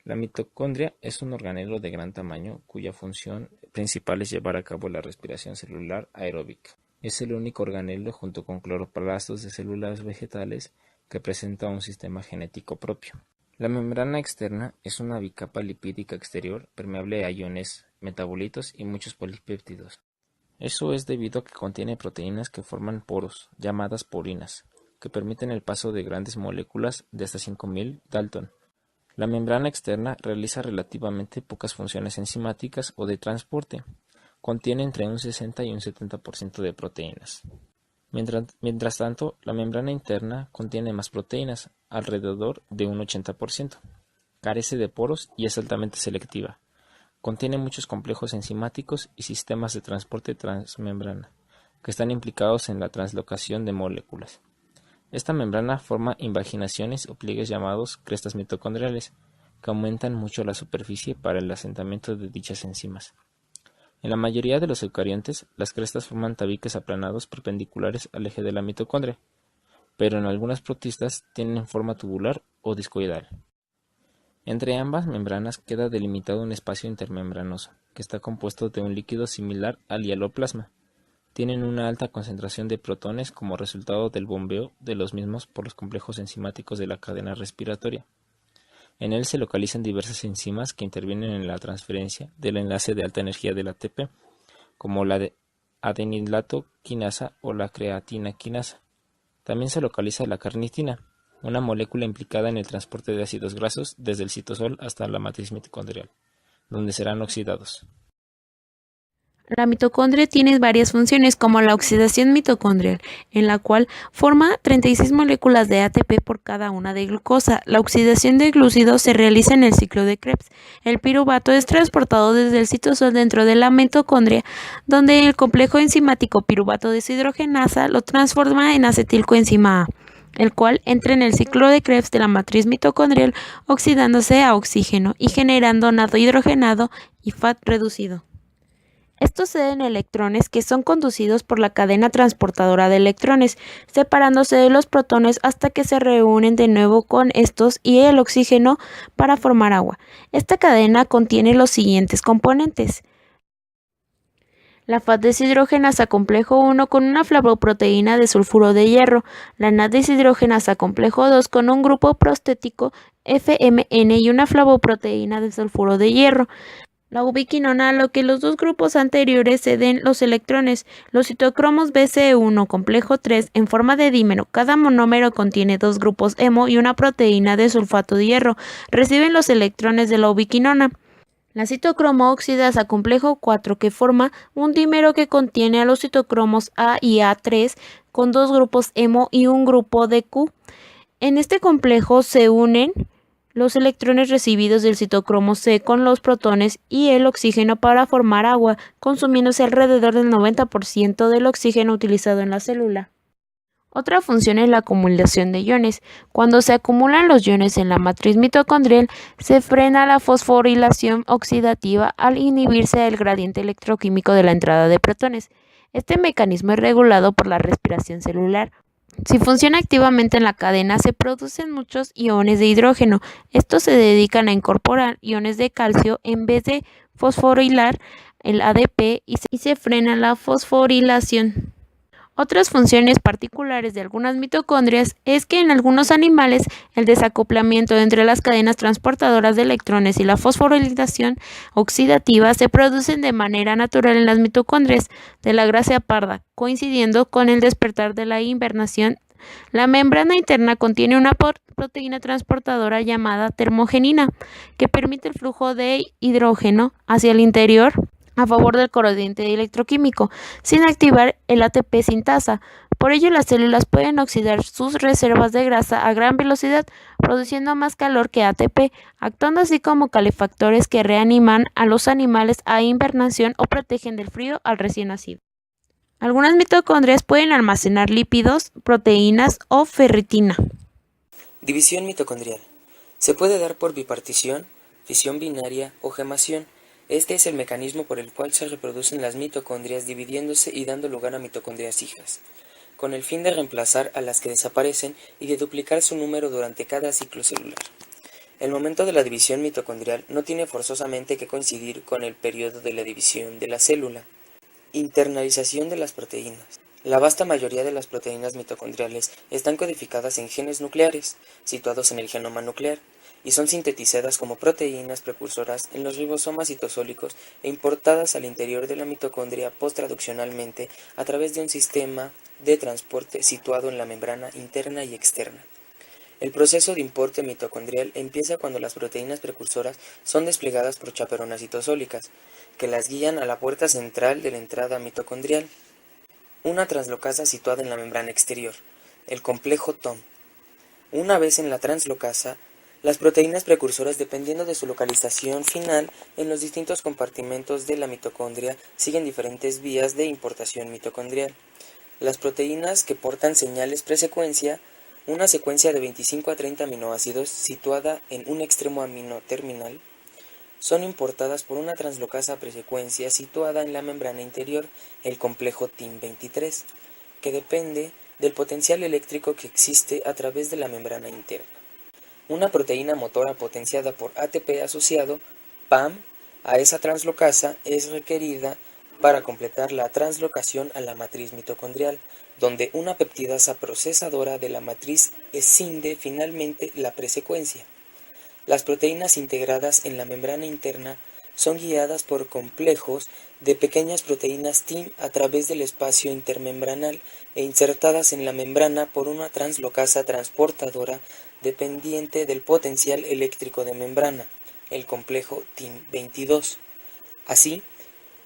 La mitocondria es un organelo de gran tamaño cuya función principal es llevar a cabo la respiración celular aeróbica. Es el único organelo junto con cloroplastos de células vegetales que presenta un sistema genético propio. La membrana externa es una bicapa lipídica exterior permeable a iones, metabolitos y muchos polipéptidos. Eso es debido a que contiene proteínas que forman poros, llamadas porinas, que permiten el paso de grandes moléculas de hasta 5000 Dalton. La membrana externa realiza relativamente pocas funciones enzimáticas o de transporte. Contiene entre un 60 y un 70% de proteínas. Mientras tanto, la membrana interna contiene más proteínas, alrededor de un 80%. Carece de poros y es altamente selectiva. Contiene muchos complejos enzimáticos y sistemas de transporte transmembrana, que están implicados en la translocación de moléculas. Esta membrana forma invaginaciones o pliegues llamados crestas mitocondriales, que aumentan mucho la superficie para el asentamiento de dichas enzimas. En la mayoría de los eucariontes, las crestas forman tabiques aplanados perpendiculares al eje de la mitocondria, pero en algunas protistas tienen forma tubular o discoidal. Entre ambas membranas queda delimitado un espacio intermembranoso, que está compuesto de un líquido similar al hialoplasma. Tienen una alta concentración de protones como resultado del bombeo de los mismos por los complejos enzimáticos de la cadena respiratoria. En él se localizan diversas enzimas que intervienen en la transferencia del enlace de alta energía del ATP, como la adenilato quinasa o la creatina quinasa. También se localiza la carnitina, una molécula implicada en el transporte de ácidos grasos desde el citosol hasta la matriz mitocondrial, donde serán oxidados. La mitocondria tiene varias funciones, como la oxidación mitocondrial, en la cual forma 36 moléculas de ATP por cada una de glucosa. La oxidación de glúcidos se realiza en el ciclo de Krebs. El piruvato es transportado desde el citosol dentro de la mitocondria, donde el complejo enzimático piruvato deshidrogenasa lo transforma en acetilcoenzima A, el cual entra en el ciclo de Krebs de la matriz mitocondrial, oxidándose a oxígeno y generando nado hidrogenado y FAT reducido. Estos ceden electrones que son conducidos por la cadena transportadora de electrones, separándose de los protones hasta que se reúnen de nuevo con estos y el oxígeno para formar agua. Esta cadena contiene los siguientes componentes: la FAT deshidrogenasa complejo 1 con una flavoproteína de sulfuro de hierro, la NAD deshidrogenasa complejo 2 con un grupo prostético FMN y una flavoproteína de sulfuro de hierro. La ubiquinona, a lo que los dos grupos anteriores ceden los electrones. Los citocromos BCE1 complejo 3 en forma de dímero. Cada monómero contiene dos grupos hemo y una proteína de sulfato de hierro. Reciben los electrones de la ubiquinona. La citocromo oxidasa complejo 4 que forma un dímero que contiene a los citocromos A y A3 con dos grupos hemo y un grupo de Q. En este complejo se unen los electrones recibidos del citocromo C con los protones y el oxígeno para formar agua, consumiéndose alrededor del 90% del oxígeno utilizado en la célula. Otra función es la acumulación de iones. Cuando se acumulan los iones en la matriz mitocondrial, se frena la fosforilación oxidativa al inhibirse el gradiente electroquímico de la entrada de protones. Este mecanismo es regulado por la respiración celular. Si funciona activamente en la cadena, se producen muchos iones de hidrógeno. Estos se dedican a incorporar iones de calcio en vez de fosforilar el ADP y se frena la fosforilación. Otras funciones particulares de algunas mitocondrias es que en algunos animales el desacoplamiento entre las cadenas transportadoras de electrones y la fosforilación oxidativa se producen de manera natural en las mitocondrias de la gracia parda, coincidiendo con el despertar de la hibernación. La membrana interna contiene una proteína transportadora llamada termogenina, que permite el flujo de hidrógeno hacia el interior a favor del gradiente electroquímico, sin activar el ATP sintasa. Por ello, las células pueden oxidar sus reservas de grasa a gran velocidad, produciendo más calor que ATP, actuando así como calefactores que reaniman a los animales a hibernación o protegen del frío al recién nacido. Algunas mitocondrias pueden almacenar lípidos, proteínas o ferritina. División mitocondrial. Se puede dar por bipartición, fisión binaria o gemación. Este es el mecanismo por el cual se reproducen las mitocondrias dividiéndose y dando lugar a mitocondrias hijas, con el fin de reemplazar a las que desaparecen y de duplicar su número durante cada ciclo celular. El momento de la división mitocondrial no tiene forzosamente que coincidir con el periodo de la división de la célula. Internalización de las proteínas. La vasta mayoría de las proteínas mitocondriales están codificadas en genes nucleares, situados en el genoma nuclear, y son sintetizadas como proteínas precursoras en los ribosomas citosólicos e importadas al interior de la mitocondria posttraduccionalmente a través de un sistema de transporte situado en la membrana interna y externa. El proceso de importe mitocondrial empieza cuando las proteínas precursoras son desplegadas por chaperonas citosólicas, que las guían a la puerta central de la entrada mitocondrial, una translocasa situada en la membrana exterior, el complejo TOM. Una vez en la translocasa, las proteínas precursoras, dependiendo de su localización final en los distintos compartimentos de la mitocondria, siguen diferentes vías de importación mitocondrial. Las proteínas que portan señales presecuencia, una secuencia de 25 a 30 aminoácidos situada en un extremo amino terminal, son importadas por una translocasa presecuencia situada en la membrana interior, el complejo TIM23, que depende del potencial eléctrico que existe a través de la membrana interna. Una proteína motora potenciada por ATP asociado, PAM, a esa translocasa es requerida para completar la translocación a la matriz mitocondrial, donde una peptidasa procesadora de la matriz escinde finalmente la presecuencia. Las proteínas integradas en la membrana interna son guiadas por complejos de pequeñas proteínas TIM a través del espacio intermembranal e insertadas en la membrana por una translocasa transportadora dependiente del potencial eléctrico de membrana, el complejo TIM22. Así,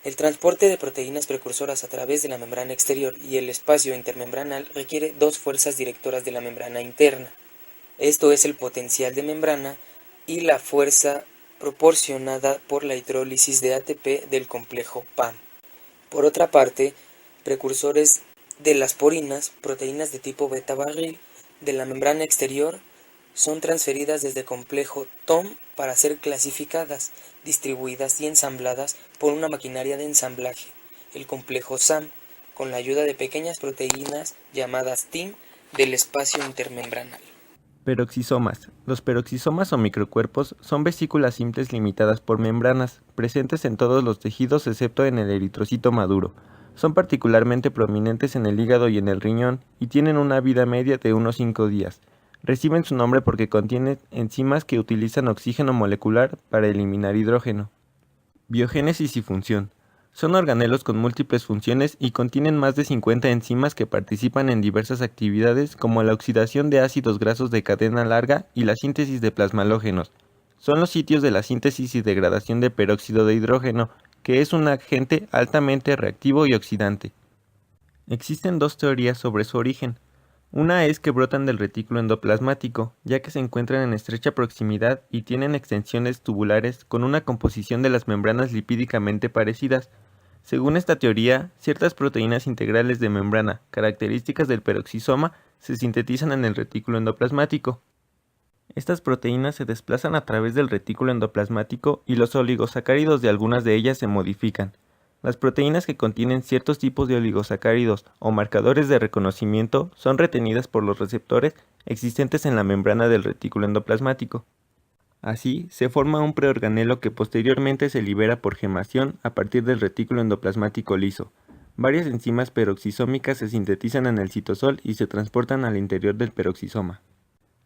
el transporte de proteínas precursoras a través de la membrana exterior y el espacio intermembranal requiere dos fuerzas directoras de la membrana interna. Esto es el potencial de membrana y la fuerza proporcionada por la hidrólisis de ATP del complejo PAM. Por otra parte, precursores de las porinas, proteínas de tipo beta-barril, de la membrana exterior, son transferidas desde el complejo TOM para ser clasificadas, distribuidas y ensambladas por una maquinaria de ensamblaje, el complejo SAM, con la ayuda de pequeñas proteínas llamadas TIM del espacio intermembranal. Peroxisomas. Los peroxisomas o microcuerpos son vesículas simples limitadas por membranas, presentes en todos los tejidos excepto en el eritrocito maduro. Son particularmente prominentes en el hígado y en el riñón y tienen una vida media de unos 5 días. Reciben su nombre porque contienen enzimas que utilizan oxígeno molecular para eliminar hidrógeno. Biogénesis y función. Son organelos con múltiples funciones y contienen más de 50 enzimas que participan en diversas actividades como la oxidación de ácidos grasos de cadena larga y la síntesis de plasmalógenos. Son los sitios de la síntesis y degradación de peróxido de hidrógeno, que es un agente altamente reactivo y oxidante. Existen dos teorías sobre su origen. Una es que brotan del retículo endoplasmático, ya que se encuentran en estrecha proximidad y tienen extensiones tubulares con una composición de las membranas lipídicamente parecidas. Según esta teoría, ciertas proteínas integrales de membrana, características del peroxisoma, se sintetizan en el retículo endoplasmático. Estas proteínas se desplazan a través del retículo endoplasmático y los oligosacáridos de algunas de ellas se modifican. Las proteínas que contienen ciertos tipos de oligosacáridos o marcadores de reconocimiento son retenidas por los receptores existentes en la membrana del retículo endoplasmático. Así, se forma un preorganelo que posteriormente se libera por gemación a partir del retículo endoplasmático liso. Varias enzimas peroxisómicas se sintetizan en el citosol y se transportan al interior del peroxisoma.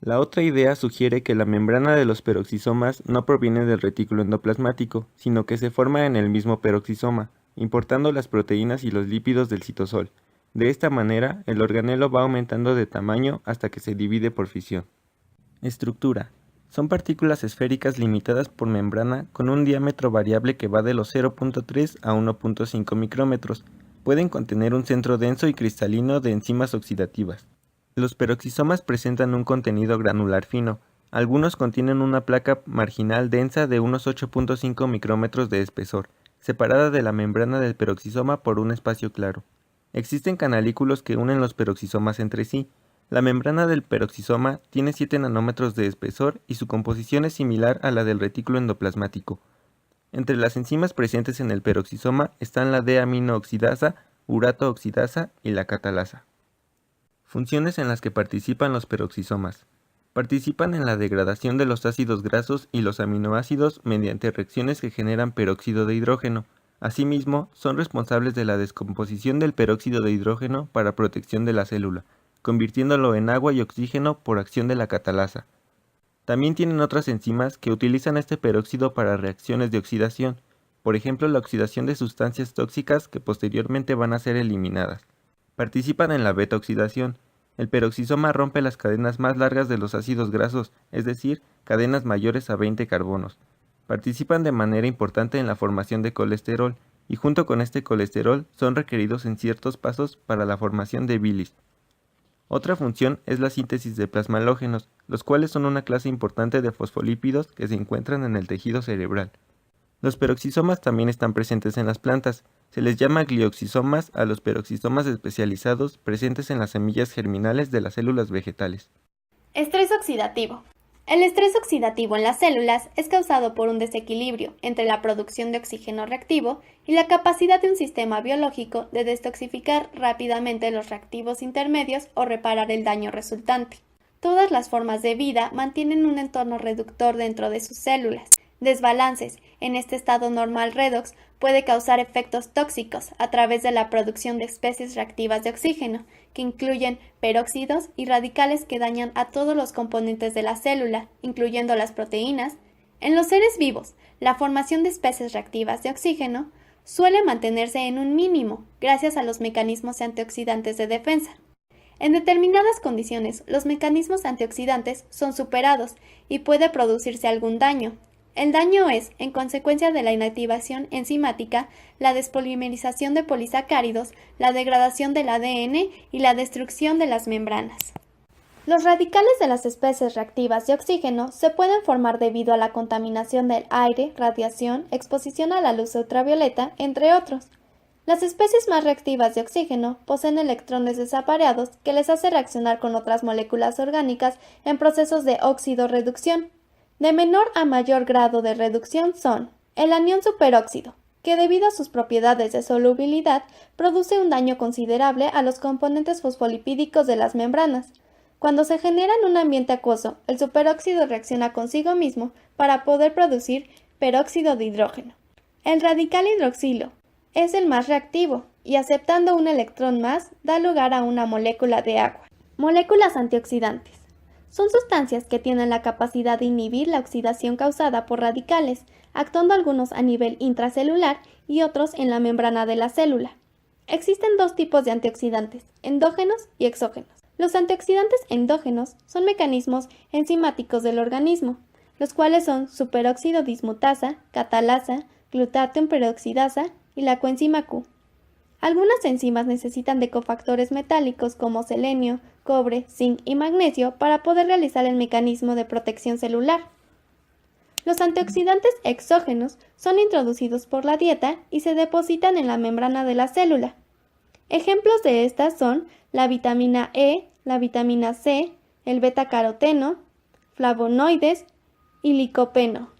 La otra idea sugiere que la membrana de los peroxisomas no proviene del retículo endoplasmático, sino que se forma en el mismo peroxisoma, importando las proteínas y los lípidos del citosol. De esta manera, el organelo va aumentando de tamaño hasta que se divide por fisión. Estructura. Son partículas esféricas limitadas por membrana con un diámetro variable que va de los 0.3 a 1.5 micrómetros. Pueden contener un centro denso y cristalino de enzimas oxidativas. Los peroxisomas presentan un contenido granular fino. Algunos contienen una placa marginal densa de unos 8.5 micrómetros de espesor, separada de la membrana del peroxisoma por un espacio claro. Existen canalículos que unen los peroxisomas entre sí. La membrana del peroxisoma tiene 7 nanómetros de espesor y su composición es similar a la del retículo endoplasmático. Entre las enzimas presentes en el peroxisoma están la D-aminooxidasa, urato oxidasa y la catalasa. Funciones en las que participan los peroxisomas. Participan en la degradación de los ácidos grasos y los aminoácidos mediante reacciones que generan peróxido de hidrógeno. Asimismo, son responsables de la descomposición del peróxido de hidrógeno para protección de la célula, convirtiéndolo en agua y oxígeno por acción de la catalasa. También tienen otras enzimas que utilizan este peróxido para reacciones de oxidación, por ejemplo la oxidación de sustancias tóxicas que posteriormente van a ser eliminadas. Participan en la beta-oxidación. El peroxisoma rompe las cadenas más largas de los ácidos grasos, es decir, cadenas mayores a 20 carbonos. Participan de manera importante en la formación de colesterol, y junto con este colesterol son requeridos en ciertos pasos para la formación de bilis. Otra función es la síntesis de plasmalógenos, los cuales son una clase importante de fosfolípidos que se encuentran en el tejido cerebral. Los peroxisomas también están presentes en las plantas. Se les llama glioxisomas a los peroxisomas especializados presentes en las semillas germinales de las células vegetales. Estrés oxidativo. El estrés oxidativo en las células es causado por un desequilibrio entre la producción de oxígeno reactivo y la capacidad de un sistema biológico de detoxificar rápidamente los reactivos intermedios o reparar el daño resultante. Todas las formas de vida mantienen un entorno reductor dentro de sus células. Desbalances en este estado normal redox puede causar efectos tóxicos a través de la producción de especies reactivas de oxígeno, que incluyen peróxidos y radicales que dañan a todos los componentes de la célula, incluyendo las proteínas. En los seres vivos, la formación de especies reactivas de oxígeno suele mantenerse en un mínimo gracias a los mecanismos antioxidantes de defensa. En determinadas condiciones, los mecanismos antioxidantes son superados y puede producirse algún daño. El daño es, en consecuencia de la inactivación enzimática, la despolimerización de polisacáridos, la degradación del ADN y la destrucción de las membranas. Los radicales de las especies reactivas de oxígeno se pueden formar debido a la contaminación del aire, radiación, exposición a la luz ultravioleta, entre otros. Las especies más reactivas de oxígeno poseen electrones desapareados que les hace reaccionar con otras moléculas orgánicas en procesos de óxido-reducción. De menor a mayor grado de reducción son el anión superóxido, que debido a sus propiedades de solubilidad produce un daño considerable a los componentes fosfolipídicos de las membranas. Cuando se genera en un ambiente acuoso, el superóxido reacciona consigo mismo para poder producir peróxido de hidrógeno. El radical hidroxilo es el más reactivo y aceptando un electrón más da lugar a una molécula de agua. Moléculas antioxidantes. Son sustancias que tienen la capacidad de inhibir la oxidación causada por radicales, actuando algunos a nivel intracelular y otros en la membrana de la célula. Existen dos tipos de antioxidantes, endógenos y exógenos. Los antioxidantes endógenos son mecanismos enzimáticos del organismo, los cuales son superóxido dismutasa, catalasa, glutatión peroxidasa y la coenzima Q. Algunas enzimas necesitan de cofactores metálicos como selenio, cobre, zinc y magnesio para poder realizar el mecanismo de protección celular. Los antioxidantes exógenos son introducidos por la dieta y se depositan en la membrana de la célula. Ejemplos de estas son la vitamina E, la vitamina C, el beta-caroteno, flavonoides y licopeno.